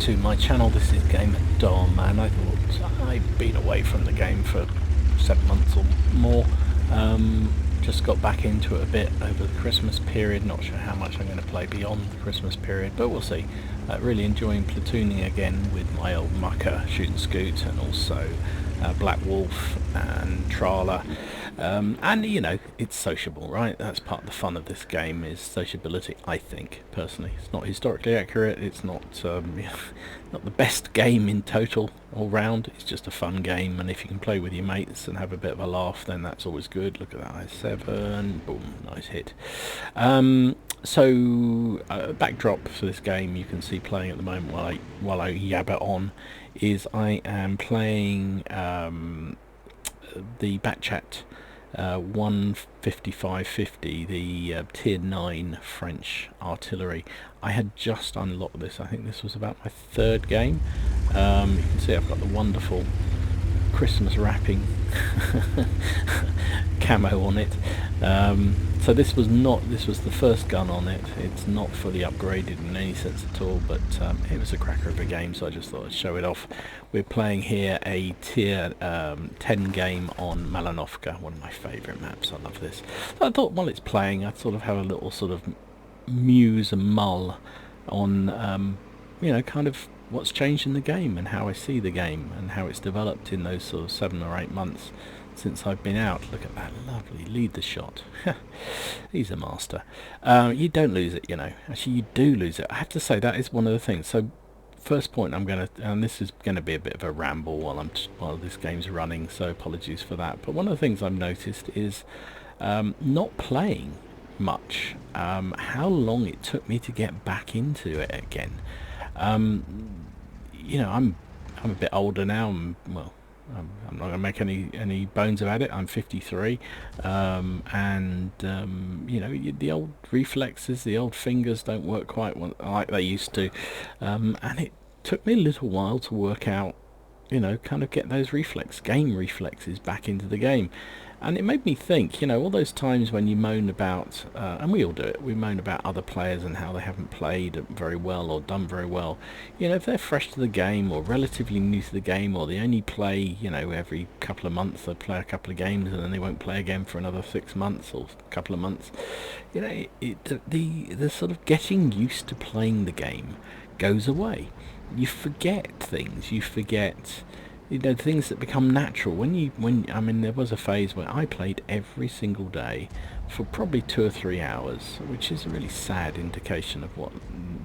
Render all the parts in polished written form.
to my channel. This is Gamer Dom, and I thought I've been away from the game for 7 months or more. Just got back into it a bit over the Christmas period. Not sure how much I'm going to play beyond the Christmas period, but we'll see. Really enjoying platooning again with my old mucker, Shoot and Scoot, and also Black Wolf and Trawler. And you know, it's sociable, right? That's part of the fun of this game, is sociability, I think, personally. It's not historically accurate, it's not not the best game in total all round. It's just a fun game, and if you can play with your mates and have a bit of a laugh, then that's always good. Look at that, I7, boom, nice hit. Backdrop for this game you can see playing at the moment while I yabber on is I am playing the Backchat 15550, the tier 9 French artillery. I had just unlocked this. I think this was about my third game. You can see I've got the wonderful Christmas wrapping camo on it. So this was the first gun on it. It's not fully upgraded in any sense at all, but it was a cracker of a game, so I just thought I'd show it off. We're playing here a tier 10 game on Malinovka, one of my favourite maps. I love this. So I thought while it's playing I'd sort of have a little sort of muse and mull on you know, kind of what's changed in the game and how I see the game and how it's developed in those sort of 7 or 8 months since I've been out. Look at that lovely lead the shot. He's a master. You don't lose it, you know. Actually, you do lose it. I have to say that is one of the things. So first point I'm going to, and this is going to be a bit of a ramble while this game's running, so apologies for that. But one of the things I've noticed is not playing much, how long it took me to get back into it again. You know, I'm a bit older now. I'm not going to make any bones about it. I'm 53, and you know, the old reflexes, the old fingers don't work quite like they used to, and it took me a little while to work out, you know, kind of get those game reflexes back into the game. And it made me think, you know, all those times when you moan about, and we all do it, we moan about other players and how they haven't played very well or done very well. You know, if they're fresh to the game or relatively new to the game, or they only play, you know, every couple of months, they play a couple of games and then they won't play again for another 6 months or a couple of months. You know, the sort of getting used to playing the game goes away. You forget things, you forget, you know, things that become natural. I mean, there was a phase where I played every single day for probably 2 or 3 hours, which is a really sad indication of what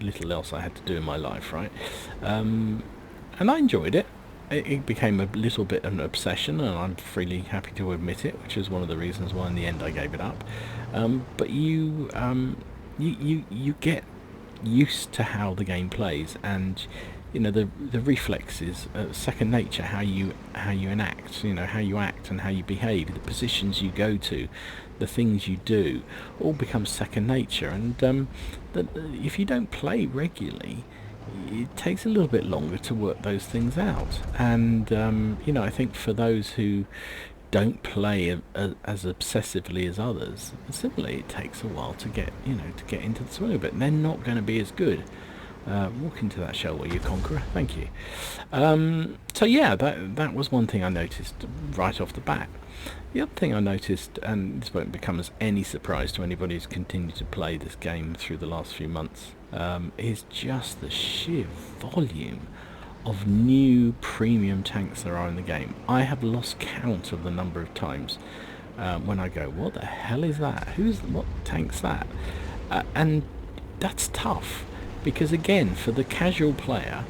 little else I had to do in my life, right? And I enjoyed it. It became a little bit of an obsession, and I'm freely happy to admit it, which is one of the reasons why in the end I gave it up. But you get used to how the game plays, and you know, the reflexes, second nature, how you enact, you know, how you act and how you behave, the positions you go to, the things you do, all becomes second nature. And if you don't play regularly, it takes a little bit longer to work those things out. And you know, I think for those who don't play as obsessively as others, similarly, it takes a while to get into the swing of it. And they're not going to be as good. Walk into that shell where you conqueror. Thank you. So yeah, that was one thing I noticed right off the bat. The other thing I noticed, and this won't become as any surprise to anybody who's continued to play this game through the last few months, is just the sheer volume of new premium tanks there are in the game. I have lost count of the number of times when I go, what the hell is that? What tank's that? And that's tough. Because again, for the casual player,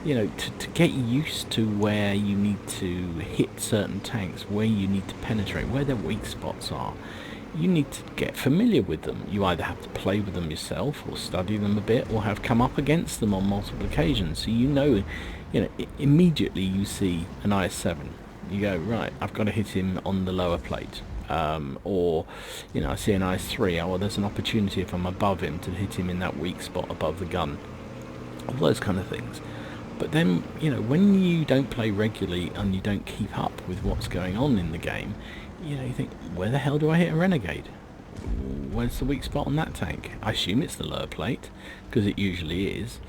you know, to get used to where you need to hit certain tanks, where you need to penetrate, where their weak spots are, you need to get familiar with them. You either have to play with them yourself or study them a bit, or have come up against them on multiple occasions. So you know, immediately you see an IS-7, you go, right, I've got to hit him on the lower plate. Or, you know, I see an IS-3, oh, well, there's an opportunity if I'm above him to hit him in that weak spot above the gun. All those kind of things. But then, you know, when you don't play regularly and you don't keep up with what's going on in the game, you know, you think, where the hell do I hit a Renegade? Where's the weak spot on that tank? I assume it's the lower plate, because it usually is,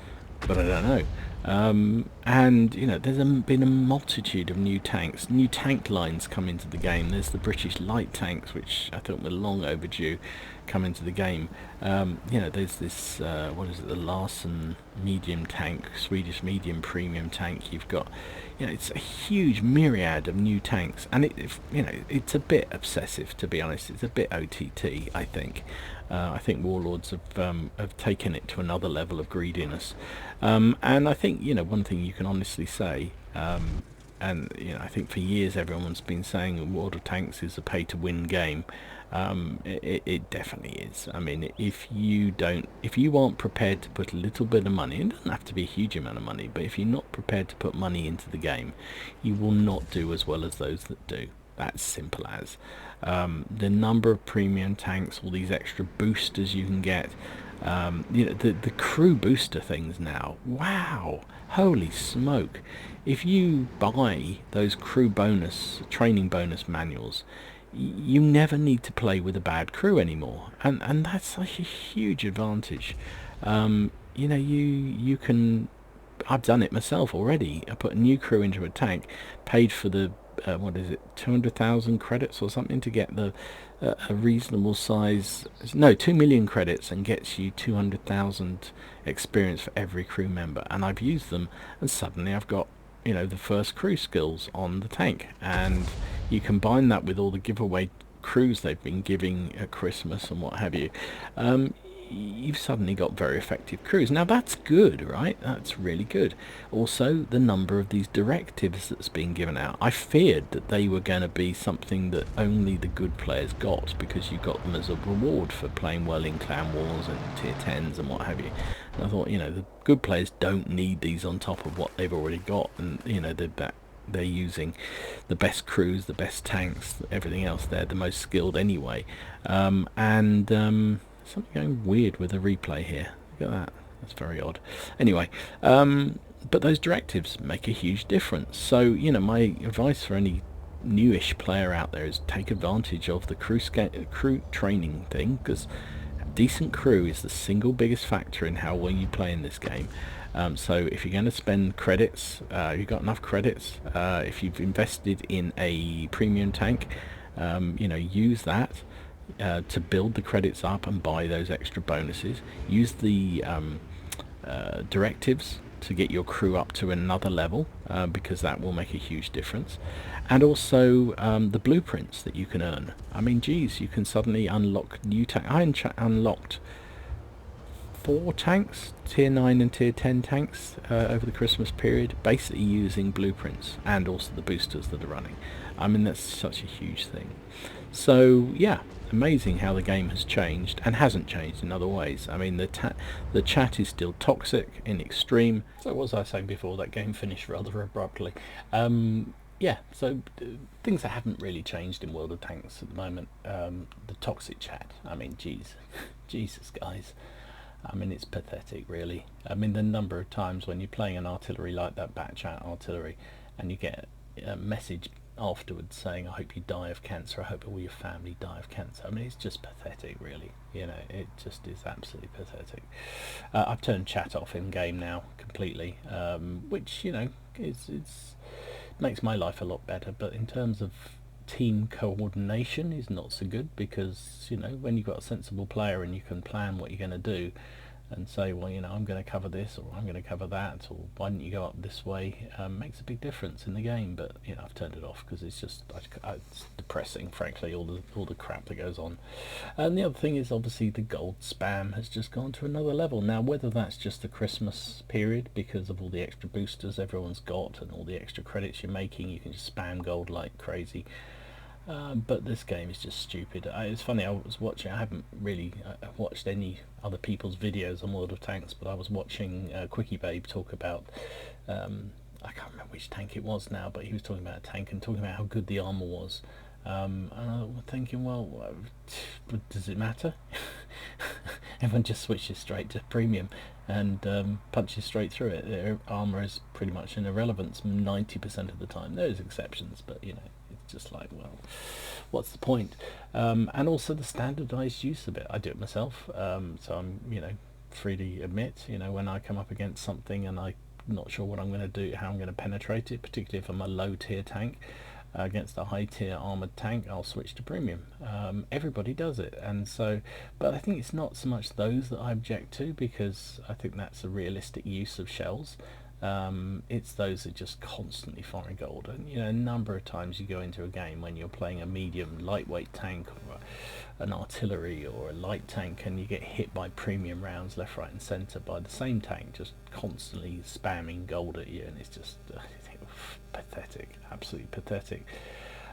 but I don't know. And you know, there's been a multitude of new tanks. New tank lines come into the game. There's the British light tanks, which I thought were long overdue, come into the game. You know, there's this what is it, the Larsen medium tank, Swedish medium premium tank. You've got, you know, it's a huge myriad of new tanks, and you know, it's a bit obsessive, to be honest. It's a bit OTT, I think. I think Warlords have taken it to another level of greediness, and I think, you know, one thing you can honestly say, and you know, I think for years everyone's been saying World of Tanks is a pay-to-win game. It definitely is. I mean, if you aren't prepared to put a little bit of money, it doesn't have to be a huge amount of money, but if you're not prepared to put money into the game, you will not do as well as those that do. That's simple as. The number of premium tanks, all these extra boosters you can get, you know, the crew booster things now. Wow, holy smoke! If you buy those crew bonus, training bonus manuals, you never need to play with a bad crew anymore, and that's such a huge advantage. You know, you can. I've done it myself already. I put a new crew into a tank, paid for the what is it, 200,000 credits or something to get the a reasonable size. No, 2 million credits, and gets you 200,000 experience for every crew member. And I've used them, and suddenly I've got, you know, the first crew skills on the tank, and you combine that with all the giveaway crews they've been giving at Christmas and what have you. You've suddenly got very effective crews. Now that's good, right? That's really good. Also, the number of these directives that's being given out. I feared that they were going to be something that only the good players got, because you got them as a reward for playing well in clan wars and tier 10s and what have you. And I thought, you know, the good players don't need these on top of what they've already got, and you know, they're using the best crews, the best tanks, everything else. They're the most skilled anyway. Something going weird with the replay here. Look at that. That's very odd. Anyway, but those directives make a huge difference. So, you know, my advice for any newish player out there is take advantage of the crew training thing, because decent crew is the single biggest factor in how well you play in this game. So if you're going to spend credits, you've got enough credits. If you've invested in a premium tank, you know, use that to build the credits up and buy those extra bonuses. Use the directives to get your crew up to another level, because that will make a huge difference. And also the blueprints that you can earn. I mean, geez, you can suddenly unlock new tanks. I unlocked 4 tanks, tier 9 and tier 10 tanks, over the Christmas period, basically using blueprints and also the boosters that are running. I mean, that's such a huge thing. So yeah, amazing how the game has changed, and hasn't changed in other ways. I mean, the chat is still toxic in extreme. So what was I saying before? That game finished rather abruptly. Yeah, so things that haven't really changed in World of Tanks at the moment. The toxic chat. I mean, geez, Jesus, guys. I mean, it's pathetic, really. I mean, the number of times when you're playing an artillery like that, bat chat artillery, and you get a message afterwards saying, I hope you die of cancer, I hope all your family die of cancer. I mean, it's just pathetic, really. You know, it just is absolutely pathetic. I've turned chat off in game now completely, which, you know, it's makes my life a lot better, but in terms of team coordination is not so good, because, you know, when you've got a sensible player and you can plan what you're going to do and say, well, you know, I'm going to cover this, or I'm going to cover that, or why don't you go up this way, makes a big difference in the game. But, you know, I've turned it off because it's just it's depressing, frankly, all the crap that goes on. And the other thing is, obviously, the gold spam has just gone to another level. Now, whether that's just the Christmas period because of all the extra boosters everyone's got and all the extra credits you're making, you can just spam gold like crazy. But this game is just stupid. It's funny, I was watching, I haven't really watched any other people's videos on World of Tanks, but I was watching Quickie Babe talk about, I can't remember which tank it was now, but he was talking about a tank and talking about how good the armour was. And I was thinking, well, does it matter? Everyone just switches straight to premium and punches straight through it. Their armour is pretty much an irrelevance 90% of the time. There's exceptions, but, you know, it's just like, well, what's the point? And also the standardized use of it. I do it myself, so I'm, you know, free to admit, you know, when I come up against something and I not sure what I'm going to do, how I'm going to penetrate it, particularly if I'm a low tier tank. Against a high tier armored tank, I'll switch to premium. Everybody does it, and so, but I think it's not so much those that I object to, because I think that's a realistic use of shells. It's those that just constantly firing gold, and a number of times you go into a game when you're playing a medium lightweight tank or an artillery or a light tank, and you get hit by premium rounds left, right and centre by the same tank just constantly spamming gold at you, and it's just pathetic, absolutely pathetic.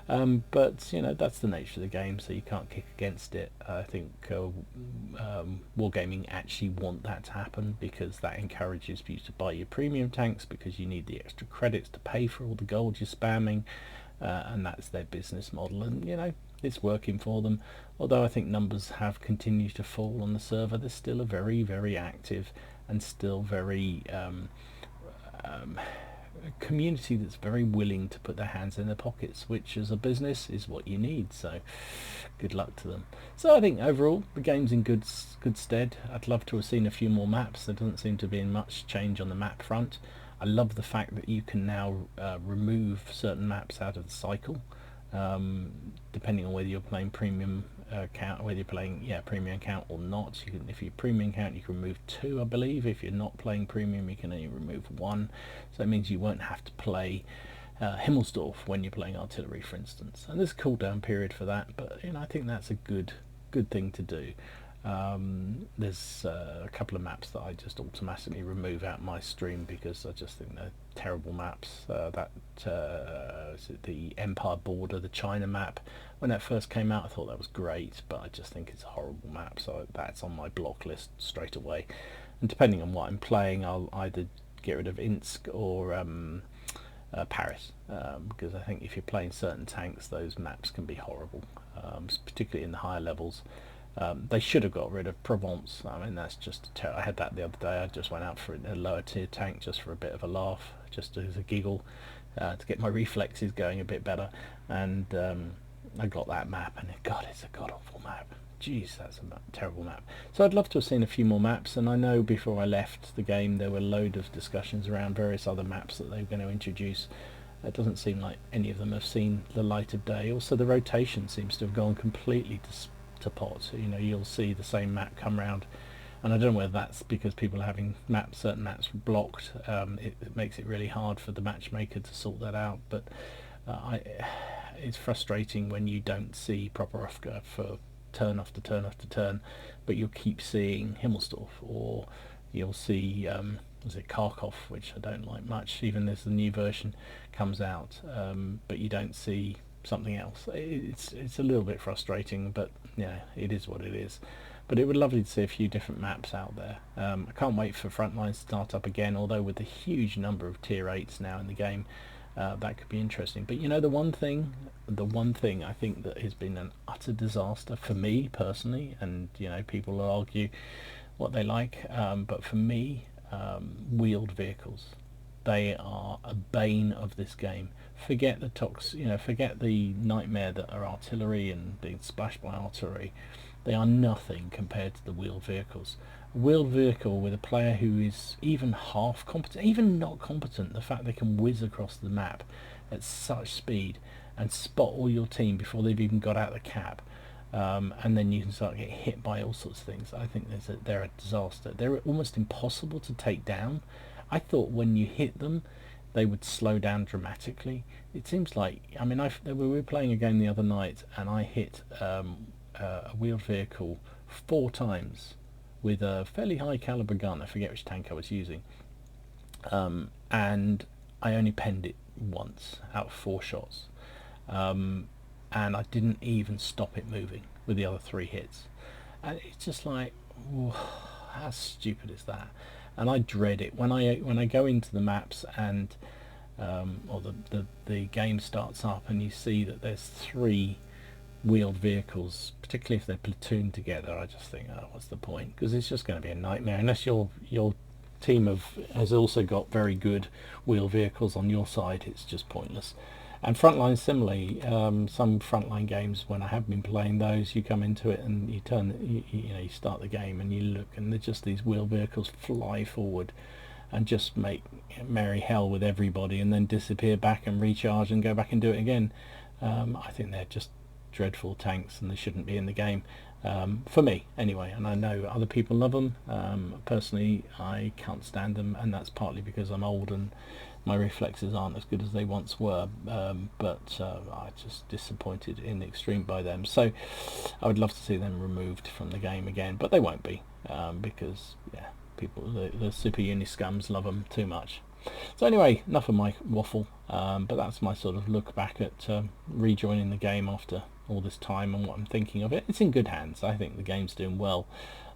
But that's the nature of the game, so you can't kick against it. I think Wargaming actually want that to happen, because that encourages you to buy your premium tanks, because you need the extra credits to pay for all the gold you're spamming, and that's their business model, and it's working for them. Although I think numbers have continued to fall on the server, there's still a very, very active and still very community that's very willing to put their hands in their pockets, which as a business is what you need. So good luck to them. So I think overall the game's in good stead. I'd love to have seen a few more maps. There doesn't seem to be much change on the map front. I love the fact that you can now remove certain maps out of the cycle, depending on whether you're playing premium account, whether you're playing premium account or not. You can, if you're premium account, you can remove 2, I believe. If you're not playing premium, you can only remove 1. So that means you won't have to play Himmelsdorf when you're playing artillery, for instance. And there's a cooldown period for that, but I think that's a good thing to do. There's a couple of maps that I just automatically remove out my stream because I just think they're terrible maps. The Empire Border, the China map, when that first came out I thought that was great, but I just think it's a horrible map, so that's on my block list straight away. And depending on what I'm playing, I'll either get rid of Insk or Paris, because I think if you're playing certain tanks, those maps can be horrible, particularly in the higher levels. They should have got rid of Provence. I mean, that's just I had that the other day. I just went out for a lower tier tank just for a bit of a laugh, just as a giggle, to get my reflexes going a bit better, and I got that map, and God, it's a god-awful map. Jeez, that's a terrible map. So I'd love to have seen a few more maps, and I know before I left the game there were a load of discussions around various other maps that they were going to introduce. It doesn't seem like any of them have seen the light of day. Also, the rotation seems to have gone completely to pot. You'll see the same map come round, and I don't know whether that's because people are having certain maps blocked. It makes it really hard for the matchmaker to sort that out, but it's frustrating when you don't see proper Ofka for turn after turn after turn, but you'll keep seeing Himmelsdorf, or you'll see was it Kharkov, which I don't like much, even as the new version comes out, but you don't see something else. It's a little bit frustrating, but it is what it is. But it would be lovely to see a few different maps out there. I can't wait for Frontline to start up again, although with the huge number of tier 8s now in the game, that could be interesting. But the one thing I think that has been an utter disaster for me personally, and people will argue what they like, but for me, wheeled vehicles, they are a bane of this game. Forget the forget the nightmare that are artillery and being splashed by artillery. They are nothing compared to the wheeled vehicles. A wheeled vehicle with a player who is even half competent, even not competent, the fact they can whiz across the map at such speed and spot all your team before they've even got out of the cab, and then you can start getting hit by all sorts of things. I think they're a disaster. They're almost impossible to take down. I thought when you hit them they would slow down dramatically. It seems like, we were playing a game the other night and I hit a wheeled vehicle 4 times with a fairly high caliber gun. I forget which tank I was using, and I only penned it once out of 4 shots, and I didn't even stop it moving with the other 3 hits, and it's just like, whoa, how stupid is that? And I dread it when I go into the maps and or the game starts up and you see that there's 3 wheeled vehicles, particularly if they're platooned together. I just think, oh, what's the point? Because it's just going to be a nightmare unless your team has also got very good wheeled vehicles on your side. It's just pointless. And Frontline similarly, some Frontline games when I have been playing those, you come into it and you start the game and you look and they're just these wheeled vehicles fly forward, and just make merry hell with everybody and then disappear back and recharge and go back and do it again. I think they're just dreadful tanks and they shouldn't be in the game, for me anyway, and I know other people love them. Personally, I can't stand them, and that's partly because I'm old and my reflexes aren't as good as they once were, but I'm just disappointed in the extreme by them. So I would love to see them removed from the game again, but they won't be, because yeah, people, the super uni scums love them too much. So anyway, enough of my waffle, but that's my sort of look back at rejoining the game after all this time and what I'm thinking of it. It's in good hands. I think the game's doing well.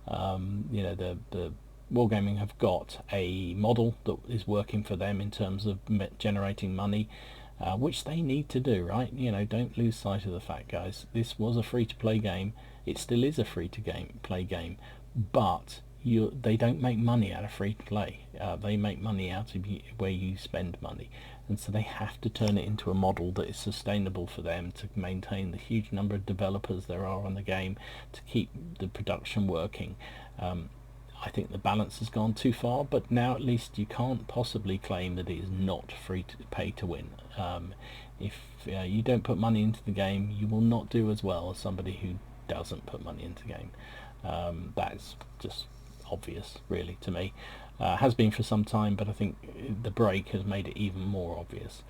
You know, the Wargaming have got a model that is working for them in terms of generating money, which they need to do, right? You know, don't lose sight of the fact, guys. This was a free-to-play game. It still is a free-to-play game, but they don't make money out of free-to-play. They make money out of where you spend money, and so they have to turn it into a model that is sustainable for them to maintain the huge number of developers there are on the game, to keep the production working. I think the balance has gone too far, but now at least you can't possibly claim that it is not free to pay to win. If you don't put money into the game, you will not do as well as somebody who doesn't put money into the game. That's just obvious, really, to me. Has been for some time, but I think the break has made it even more obvious.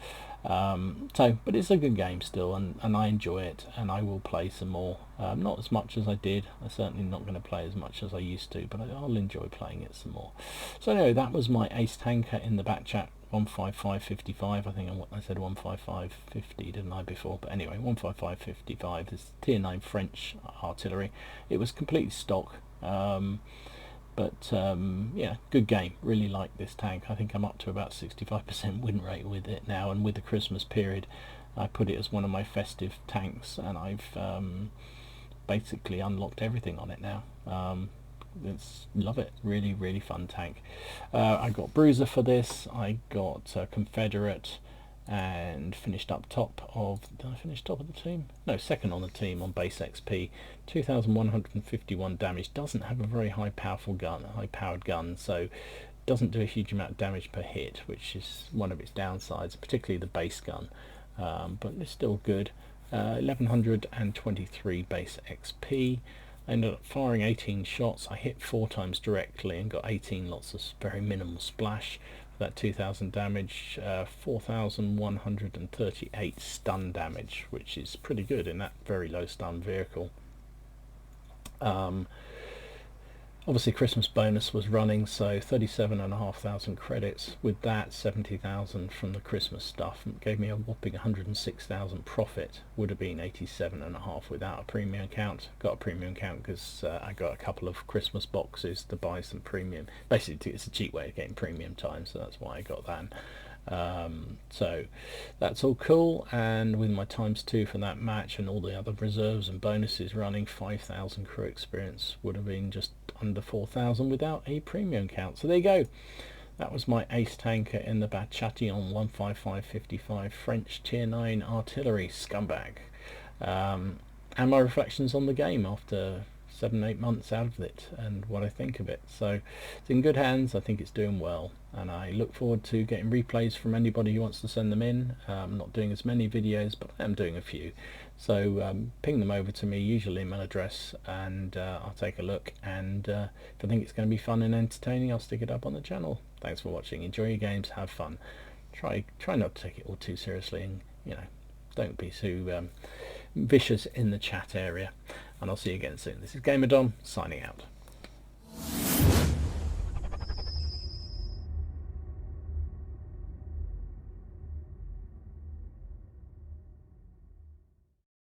But it's a good game still, and I enjoy it, and I will play some more. Not as much as I did. I'm certainly not going to play as much as I used to, but I'll enjoy playing it some more. So anyway, that was my ace tanker in the back chat. 155.55. I think I said 155.50, didn't I, before? But anyway, 155.55. This tier 9 French artillery. It was completely stock. But yeah, good game. Really like this tank. I think I'm up to about 65% win rate with it now, and with the Christmas period I put it as one of my festive tanks, and I've basically unlocked everything on it now. Love it. Really, really fun tank. I got Bruiser for this. I got Confederate, and finished up top of, did I finish top of the team? No, second on the team on base XP. 2,151 damage. Doesn't have a very high powered gun, so doesn't do a huge amount of damage per hit, which is one of its downsides, particularly the base gun, but it's still good. 1123 base XP. I ended up firing 18 shots. I hit 4 times directly and got 18 lots of very minimal splash. That 2,000 damage, 4,138 stun damage, which is pretty good in that very low stun vehicle. Obviously Christmas bonus was running, so 37,500 credits. With that, 70,000 from the Christmas stuff. It gave me a whopping 106,000 profit. Would have been 87.5 without a premium account. Got a premium account because I got a couple of Christmas boxes to buy some premium. Basically, it's a cheap way of getting premium time, so that's why I got that. So that's all cool, and with my ×2 for that match and all the other reserves and bonuses running, 5,000 crew experience. Would have been just under 4,000 without a premium count. So there you go. That was my ace tanker in the Bachation 155.55 French tier 9 artillery scumbag, and my reflections on the game after 7-8 months out of it and what I think of it. So it's in good hands. I think it's doing well, and I look forward to getting replays from anybody who wants to send them in. I'm not doing as many videos, but I am doing a few, so ping them over to me, usual email address, and I'll take a look, and if I think it's going to be fun and entertaining, I'll stick it up on the channel. Thanks for watching. Enjoy your games, have fun, try not to take it all too seriously, and don't be too vicious in the chat area, and I'll see you again soon. This is Gamer Dom signing out.